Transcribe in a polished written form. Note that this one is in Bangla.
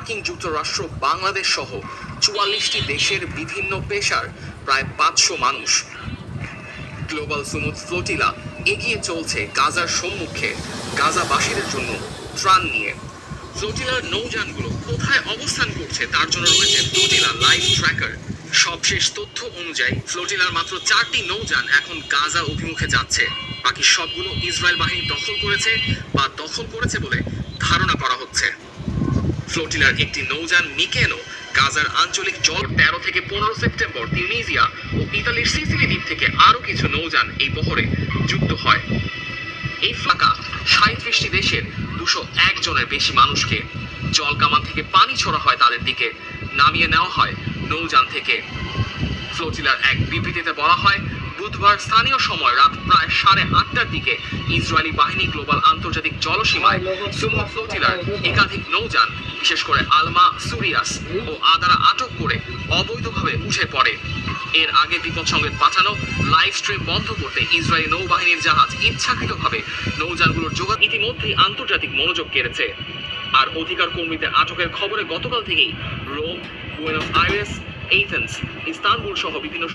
মার্কিন যুক্তরাষ্ট্র, বাংলাদেশ সহ ৪৪টি দেশের বিভিন্ন পেশার প্রায় ৫০০ মানুষ। গ্লোবাল সুমুদ ফ্লোটিলা এগিয়ে চলছে গাজার সম্মুখে গাজাবাসীদের জন্য ত্রাণ নিয়ে। ফ্লোটিলার নৌযানগুলো কোথায় অবস্থান করছে তার জন্য রয়েছে ফ্লোটিলা লাইভ ট্র্যাকার। সবশেষ তথ্য অনুযায়ী ফ্লোটিলার মাত্র 4টি নৌযান এখন গাজা অভিমুখে যাচ্ছে। বাকি সবগুলো ইসরায়েল বাহিনী দখল করেছে বা দখল করেছে বলে ধারণা করা হচ্ছে। ফ্লোটিলার একটি নৌযান মিকেনো গাজার আঞ্চলিক জল 13 থেকে 15 সেপ্টেম্বর তিউনিসিয়া ও ইতালির সিসিলি দ্বীপ থেকে আরও কিছু নৌযান এই বহরে যুক্ত হয়। এই ফাঁকা 37টি দেশের 201 জনের বেশি মানুষকে জলকামান থেকে পানি ছোড়া হয়, তাদের দিকে নামিয়ে নেওয়া হয় নৌযান থেকে। ফ্লোটিলার এক বিবৃতিতে বলা হয়, বুধবার স্থানীয় সময় রাত প্রায় 8:30টার দিকে ইসরায়েলি বাহিনী গ্লোবাল আন্তর্জাতিক জলসীমায় সুমুদ ফ্লোটিলার একাধিক নৌযান, বিশেষ করে আলমা, সুরিয়াস ও আদারা আটক করে অবৈধভাবে উঠে পড়ে। এর আগে বিপদ সংকেত পাঠানো লাইভ স্ট্রিম বন্ধ করতে ইসরায়েলি নৌবাহিনীর জাহাজ ইচ্ছাকৃতভাবে নৌযানগুলোর যোগান ইতিমধ্যেই আন্তর্জাতিক মনোযোগ কেড়েছে। আর অধিকার কর্মীদের আটকের খবরে গতকাল থেকেই Rome, Buenos Aires, Athens, Istanbul সহ বিভিন্ন